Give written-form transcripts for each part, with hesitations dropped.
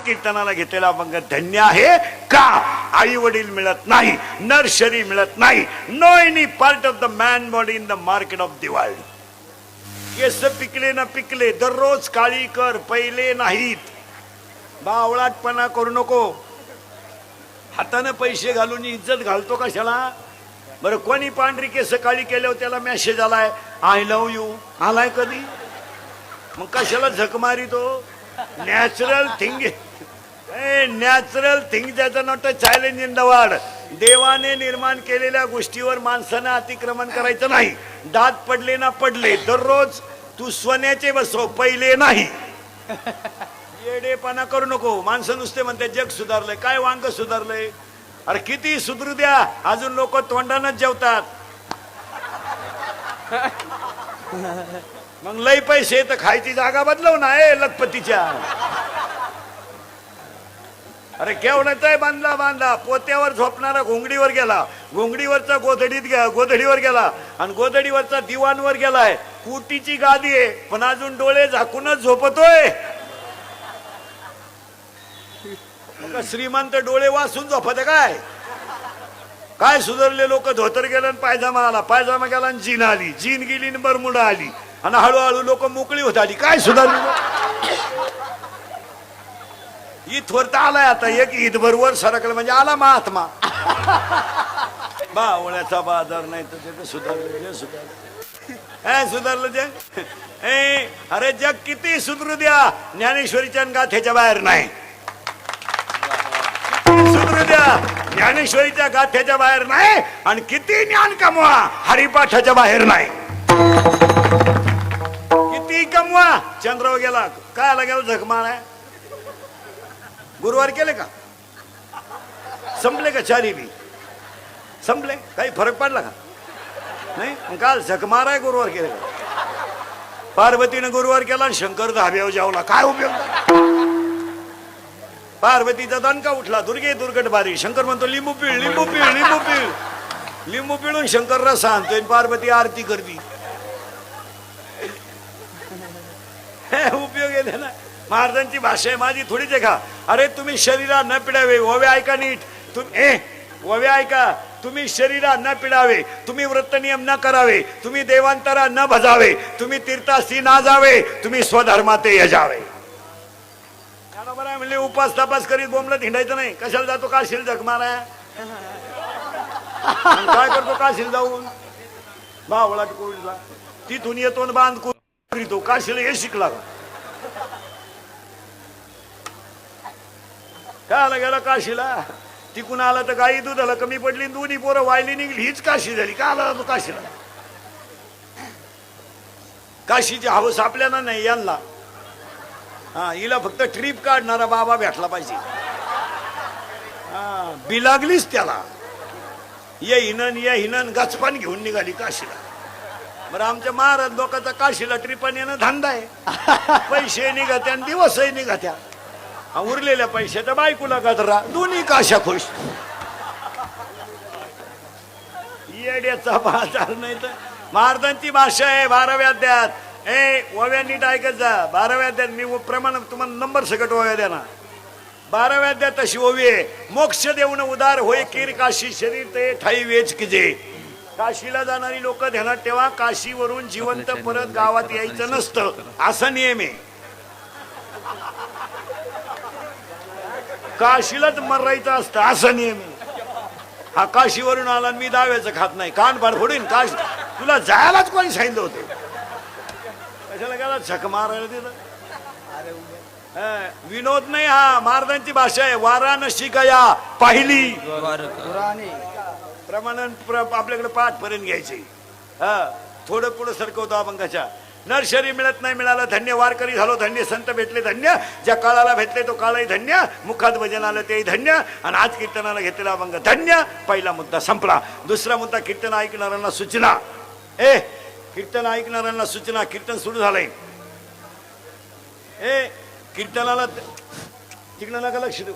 कीर्तनाला घेतलेला अभंग धन्य आहे का? आई वडील मिळत नाही, नर्सरी मिळत नाही. No any part of the man body in the market of the world. केस पिकले ना पिकले, दररोज काळी कर, पहिले नाहीत. बावळाटपणा करू नको. हाताने पैसे घालून इज्जत घालतो कशाला? बरं, कोणी पांढरी केस काळी केल्यावर त्याला मेसेज आलाय आय लव्ह यू, आलाय कधी? मग कशाला झक मारितो? नॅचरल थिंग, नॅचरल थिंग त्याचं not a challenge in the world. देवाने निर्माण केलेल्या गोष्टीवर माणसानं अतिक्रमण करायचं नाही. दात पडले ना पडले, दररोज तू सोन्याचे बसव, पहिले नाही. येडेपणा करू नको. माणसं नुसते म्हणते जग सुधारलंय. काय वांग सुधारलंय? अरे किती सुधरू द्या, अजून लोक तोंडानच जेवतात. मग लय पैसे तर खायची जागा बदलव ना लखपतीच्या. अरे केवढाच आहे बांधला बांधला. पोत्यावर झोपणारा घोंगडीवर गेला, घोंगडीवरचा गोधडीवर गेला, आणि गोधडीवरचा दिवाणवर गेलाय. कुटीची गादी आहे पण अजून डोळे झाकूनच झोपतोय. श्रीमंत डोळे वाचून झोपत काय? काय सुधारले लोक? धोतर गेलं पायजामा आला, पायजामा गेला आणि जीन आली, जीन गेली आणि बरमुडा आली, आणि हळूहळू लोक मोकळी होत आली. काय सुधारले? ईदवर आलाय आता एक ईद बरोबर सरकलं म्हणजे आला महात्मा. बावळ्याचा बाजार नाही तर ते सुधारलं. सुधारलं जे. अरे जग किती सुधरू द्या, ज्ञानेश्वरीच्या गाथेच्या बाहेर नाही. सुधरू द्या, ज्ञानेश्वरीच्या गाथ्याच्या बाहेर नाही. आणि किती ज्ञान कमवा, हरिपाठाच्या बाहेर नाही. किती कमवा. चंद्रावर गेला, काय आला गेला झकमार आहे. गुरुवार केले का? संपले का? चारी बी संपले? काही फरक पडला का? नाही. काल झकमार आहे, गुरुवार केले का? पार्वतीने गुरुवार केला आणि शंकर धाब्यावर जावला. काय उपयोग? पार्वतीचा दणका उठला, दुर्गे दुर्गट बारी. शंकर म्हणतो लिंबू पिळ, लिंबू पिळ, लिंबू पिळ. लिंबू पिळून शंकर रस आणतोय, पार्वती आरती करती. उपयोग आहे ना. महाराजांची भाषा आहे, माझी थोडीच आहे का? अरे तुम्ही शरीरा न पिडावे. ओवे ऐका नीट. ओवे ऐका. तुम्ही शरीरा न पिडावे, तुम्ही व्रत नियम न करावे, तुम्ही देवांतरा न भजावे, तुम्ही तीर्थासी ना जावे, तुम्ही स्वधर्माते यजावे. बरोबर आहे. म्हणजे उपास तपास करीत बोंबला हिंडायचं नाही. कशाला जातो काशील झक मारा? काय करतो काशील जाऊन? बावळाट कोळीला तिथून येतो बांध करीतो. काशीला हे शिकला का? काय आला गेला काशीला? तिकून आला तर गाई दुधाला कमी पडली, दोन्ही पोरं वायली निघली, हीच काशी झाली. का आला तो काशीला? काशीची हवस आपल्याला नाही, यांना. हा, हिला फक्त ट्रिप काढणारा बाबा भेटला पाहिजे. हा, बिलागलीच त्याला. ये हिनन गचपान घेऊन निघाली काशीला. बरं, आमच्या महाराज लोकांचा काशीला ट्रिपान येणं धंदा आहे. पैसे निघत्या आणि दिवसही निघत्या. उरलेल्या पैशाच्या बायकोला गजरा, दोन्ही काशा खुश. येड्याचा बाजार नाही तर. महाराजांची भाषा आहे 12व्या अध्यायात. ओव्या नीट ऐकत जा. 12व्या अध्यायात मी प्रमाण तुम्हाला नंबर सकट ओव्या द्या ना. 12व्या अध्यायात अशी ओवी आहे. मोक्ष देऊन उदार होय कीर काशी, शरीर ते ठाई वेच किजे. काशीला जाणारी लोक ध्यानात ठेवा, काशीवरून जिवंत परत गावात यायचं नसतं, असा नियम आहे. काशीलाच मरायचं असतं, असा नियम आहे. हा काशीवरून आला मी दाव्याचं खात नाही, कान फाड फोडीन. काशी तुला जायलाच कोणी सांगितलं होतं? कशाला गेला झक मारायला तिथं? विनोद नाही, हा महाराजांची भाषा आहे. वाराणसी गया पाहिली प्रमाण आपल्याकडे पाठ पर्यंत घ्यायचे. थोडं पुढे सरकवतो अभंगाच्या. नर्सरी मिळत नाही मिळालं धन्य, वारकरी झालो धन्य, संत भेटले धन्य, ज्या काळाला भेटले तो काळही धन्य, मुखात भजन आलं तेही धन्य, आणि आज कीर्तनाला घेतलेला अभंग धन्य. पहिला मुद्दा संपला. दुसरा मुद्दा कीर्तन ऐकणाऱ्यांना सूचना. कीर्तन ऐकणाऱ्यांना सूचना. कीर्तन सुरू झालंय. कीर्तनाला तिकडं नका लक्ष देऊ.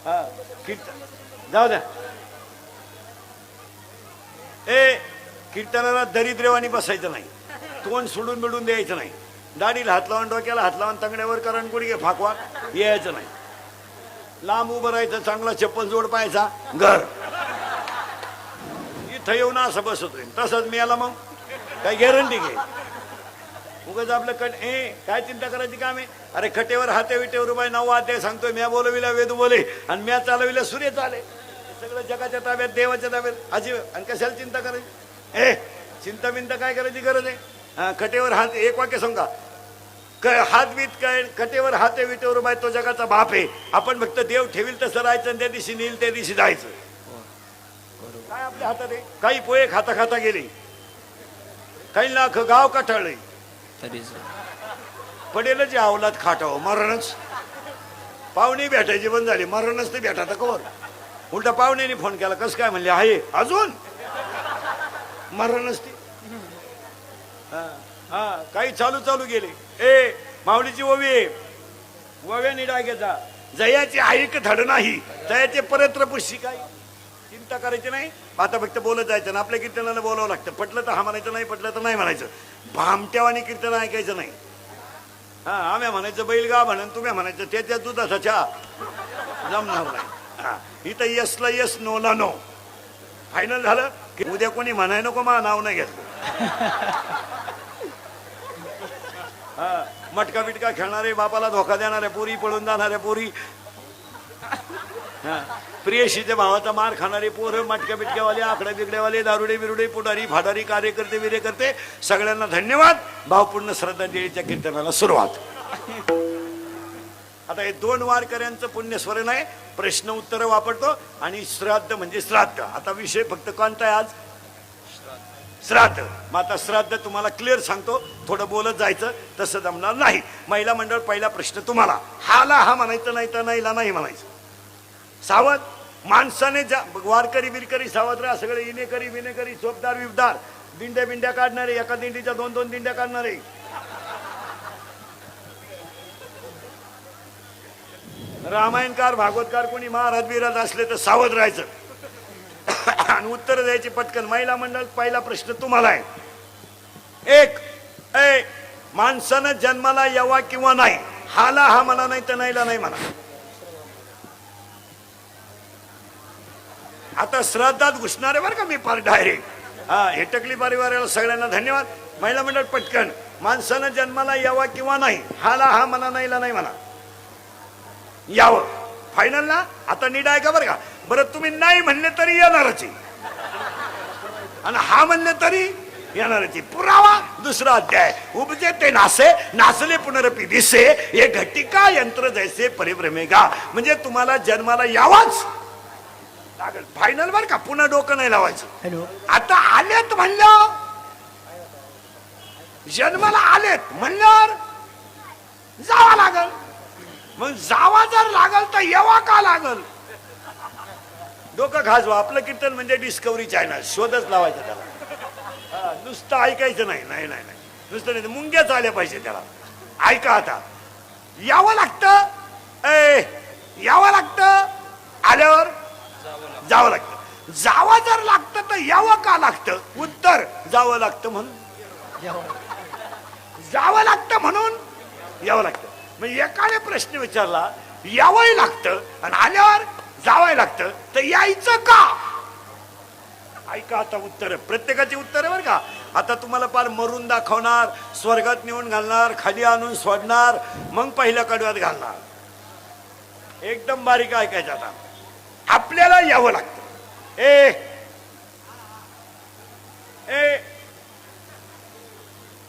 हा, कीर्तन जाऊ द्या. कीर्तनाला दरिद्रेवानी बसायचं नाही, तोंड सोडून बिडून द्यायचं नाही, दाढीला हात लावून, डोक्याला हात लावून, तंगड्यावर करण गुडघे फाकवा यायचं नाही. लांब उभं राहायचं, चांगला चप्पल जोड पाहायचा, घर इथं येऊन असं बसतोय. तसंच मी आला मग काय गॅरंटी घे. उगाच आपलं काय चिंता करायची काम आहे. अरे खटेवर हाते विटेवर रुपये 9 वाद्य सांगतोय, म्या बोलविला वेदू बोले आणि म्या चालविला सूर्य चाले. सगळं जगाच्या ताब्यात, देवाच्या ताब्यात. अजिबात. आणि कशाला चिंता करायची? चिंता बिंता काय करायची गरज आहे. खटेवर हात, एक वाक्य सांगा, हात बीत काय, कटेवर हाते विटेवर रुपये तो जगाचा बाप आहे. आपण फक्त देव ठेवील तसं राहायचं आणि त्या दिवशी नेईल त्या दिवशी जायचं. काय आपल्या हातात आहे? काही पोहे खाता खाता गेले, काही लाख गाव कटाळले, पडेलच जे अवलाद खाटावं, मरणच. पाहुणे भेटायची बंद झाली, मरणच ते भेटा तर कवर. उलटा पाहुण्याने फोन केला, कसं काय म्हणले, आहे अजून मरणच ते. काही चालू गेले. माऊलीची ओवी आहे, ओव्याने डाग्याचा जयाची ऐक धड नाही, जयाचे परत्र पुष्टी. काय चिंता करायची नाही. आता फक्त बोलत जायचं ना. आपल्या कीर्तनाला बोलावं लागतं. पटलं तर हा म्हणायचं, नाही पटलं तर नाही म्हणायचं. भामट्यावानी कीर्तन ऐकायचं नाही. आम्ही म्हणायचं बैलगा म्हणून, तुम्ही म्हणायचं त्याच्या दुधाचा चहा, जमणार नाही. इथं यसला यस, नोला नो. फायनल झालं की उद्या कोणी म्हणाय नको मा नाव नाही घेतलं. मटका बिटका खेळणारे, बापाला धोका देणारे पोरी, पळून जाणाऱ्या पोरी, प्रियशीच्या भावाचा मार खाणारे पोरं, मटक्या बिटक्यावाले, आकड्या बिगड्यावाले, दारुडे बिरुडे, पुढारी फाडारी, कार्यकर्ते विरेकर्ते, सगळ्यांना धन्यवाद. भावपूर्ण श्रद्धांजलीच्या कीर्तनाला सुरुवात. आता हे 2 वारकऱ्यांचं पुण्यस्मरण आहे. प्रश्न उत्तर वापरतो आणि श्राद्ध म्हणजे श्राद्ध. आता विषय फक्त कोणता आहे आज? श्राद्ध. मग आता श्राद्ध तुम्हाला क्लिअर सांगतो, थोडं बोलत जायचं, तसं जमणार नाही. महिला मंडळ, पहिला प्रश्न तुम्हाला. हाला हा म्हणायचं, नाही तर नाहीला नाही म्हणायचं. सावध. माणसाने वारकरी बिरकरी सावध राहा. सगळे इनेकरी विनेकरी, चोपदार विपदार, दिंड्या बिंड्या काढणारे, एका दिंडीच्या 2-2 दिंड्या काढणारे, रामायणकार भागवतकार कोणी महाराज बिराज असले तर सावध राहायचं आणि उत्तर द्यायची पटकन. महिला मंडळ, पहिला प्रश्न तुम्हाला आहे. 1. माणसानं जन्माला यावा किंवा नाही, हाला हा म्हणा, नाही तर नाहीला नाही म्हणा. आता श्राद्धात घुसणारे बरं का मी फार डायरेक्ट. हे टकली परिवाराला सगळ्यांना धन्यवाद. महिला मंडळ पटकन. माणसानं जन्माला यावा किंवा नाही, हाला हा म्हणा, नाहीला नाही म्हणा. यावं. फायनल ना. आता नीट आहे का बरं का. बरं तुम्ही नाही म्हणले तरी येणारच आणि हा म्हणले तरी येणारच. पुरावा 2रा अध्याय. उपजे ते नासे, नासले पुनरपी दिसे, हे घटिका यंत्र जैसे परिभ्रमेगा. म्हणजे तुम्हाला जन्माला यावाच लागेल. फायनल बर का. पुन्हा डोकं नाही लावायचं. आता आलेत म्हणलं, जन्माला आलेत म्हणल्यावर जावा लागल. मग जावा जर लागल तर येवा का लागल? डोकं खाजवा. आपलं कीर्तन म्हणजे डिस्कवरी चॅनल, शोधच लावायचा त्याला. नुसतं ऐकायचं नाही. नाही नाही नाही नुसतं नाही, मुंग्याच आल्या पाहिजे त्याला. ऐका आता. यावं लागतं. यावं लागतं. आल्यावर जावं लागतं. जावं जर लागतं तर यावं का लागतं? उत्तर जावं लागतं म्हणून. जावं लागतं म्हणून यावं लागतं. म्हणजे एकाने प्रश्न विचारला, यावंही लागतं आणि आल्यावर जावं लागतं, तर यायचं का? ऐका आता उत्तर. प्रत्येकाची उत्तर बरं का. आता तुम्हाला फार मरून दाखवणार, स्वर्गात नेऊन घालणार, खाली आणून सोडणार, मग पहिल्या कडव्यात घालणार. एकदम बारीक ऐकायचं. आता आपल्याला यावं लागतं.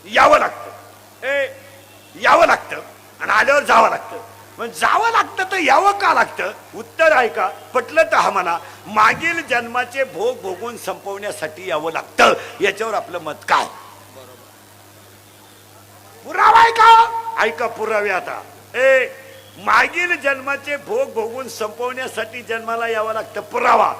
यावं लागतं. यावं लागतं आणि आल्यावर जावं लागतं. मग जावं लागतं तर यावं का लागतं? उत्तर ऐका. पटलं तर हा म्हणा. मागील जन्माचे भोग भोगून संपवण्यासाठी यावं लागतं. याच्यावर आपलं मत काय? पुरावा ऐका. ऐका पुरावे आता. मागील जन्माचे भोग भोगून संपवण्यासाठी जन्माला यावं लागतं. पुरावा.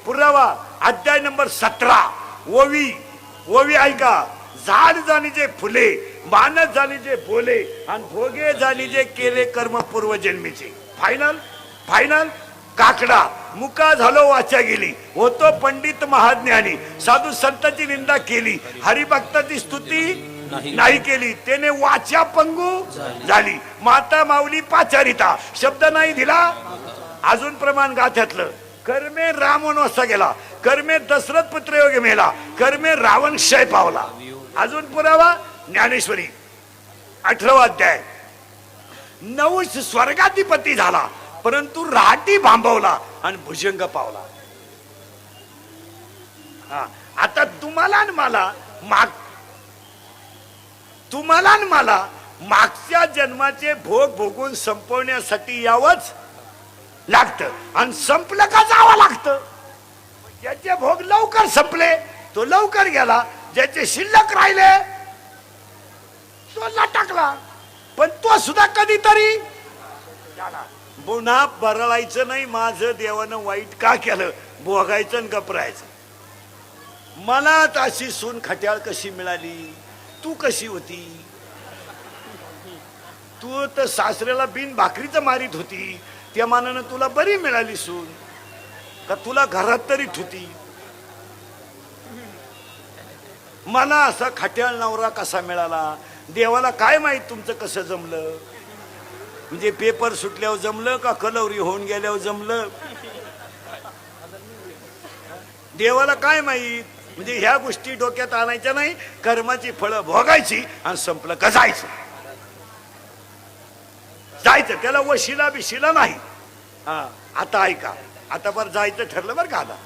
पुरावा अध्याय नंबर 17. ओवी ऐका. झाड जाणीचे फुले, मानस जाणीचे बोले, आणि भोगे जाणीचे केले कर्म पूर्वजन्मीचे. फायनल. काकडा मुका झालो वाचा गेली, होतो पंडित महाज्ञानी, साधू संतांची निंदा केली, हरिभक्ताची स्तुती नाही केली, त्याने वाचा पंगू झाली, माता माऊली पाचारिता, शब्द नाही दिला. अजून प्रमाण गाथ्यातलं, कर्मे राम वनवासा गेला, कर्मे दशरथ पुत्रयोगी मेला, कर्मे रावण क्षय पावला. अजून पुरावा ज्ञानेश्वरी 18वा अध्याय. 9 स्वर्गाधिपती झाला, परंतु राहटी भांबवला आणि भुजंग पावला. आता तुम्हाला आणि मला मागच्या जन्माचे भोग भोगून संपवण्यासाठी यावंच लागतं, आणि संपलं का जावं लागतं. ज्याचे भोग लवकर संपले तो लवकर गेला, ज्याचे शिल्लक राहिले तो लटकला, पण तो सुद्धा कधीतरी झाला. पुन्हा बरळायचं नाही, माझं देवानं वाईट का केलं, भोगायचं आणि गपरायचं. मला अशी सून खट्याळ कशी मिळाली, तू कशी होती, तू तर सासऱ्याला बिन भाकरीचं मारीत होती, त्या मानानं तुला बरी मिळाली सून का, तुला घरात तरी ठुती. मला असा खट्याळ नवरा कसा मिळाला, देवाला काय माहित तुमचं कसं जमलं. म्हणजे पेपर सुटल्यावर जमलं का कलवरी होऊन गेल्यावर जमलं, देवाला काय माहित. म्हणजे ह्या गोष्टी डोक्यात आणायच्या नाही, कर्माची फळं भोगायची आणि संपलं का जायचं. त्याला वशिला बिशिला नाही. आता ऐका, आता बरं जायचं ठरलं बरं का, आता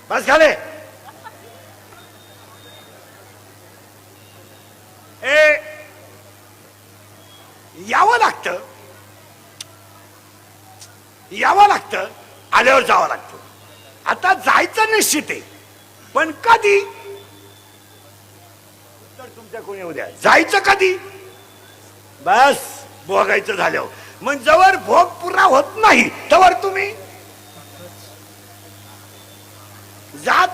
बस झाले. यावं लागतं, आल्यावर जावं लागतं. आता जायचं निश्चित आहे, पण कधी तर तुमच्या कोणी उद्या जायचं कधी, बस भोगायचं झाल्यावर. मग जवळ भोग पुरा होत नाही तवर तुम्ही जात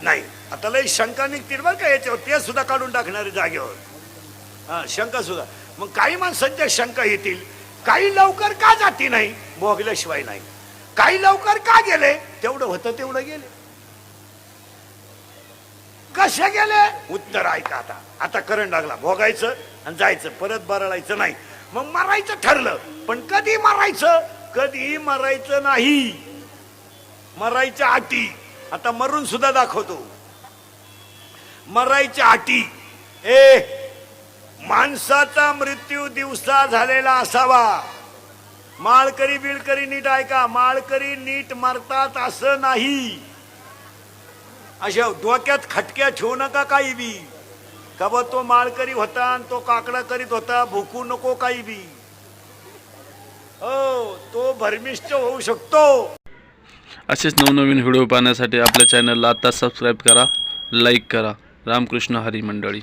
नाही. आता लय शंका निघतील बरं का याच्यावर, ते सुद्धा काढून टाकणारे जागेवर शंका सुद्धा. मग काही माणसांच्या शंका येतील, काही लवकर का जाती नाही, भोगल्याशिवाय नाही. काही लवकर का गेले, तेवढं होतं तेवढं गेले. कसे गेले, उत्तर ऐका. आता करंट लागला, भोगायचं आणि जायचं, परत बरळायचं नाही. मग मरायचं ठरलं, पण कधी मरायचं, कधी मरायचं नाही. मरायच्या अटी आता मरून सुद्धा दाखवतो. मरायच्या अटी, माणसाचा मृत्यू दिवसा झालेला असावा. माळकरी बिळकरी नीट ऐका, माळकरी नीट मरतात असं नाही. अशा डोक्यात खटक्या ठेवू नका काही बी, का बा तो माळकरी होता आणि तो काकडा करीत होता, भुकू नको काही बी. हो, तो भरमिष्ट होऊ शकतो. असेच नवनवीन व्हिडिओ पाहण्यासाठी आपल्या चॅनलला आता सबस्क्राईब करा, लाईक करा. रामकृष्ण हरी मंडळी.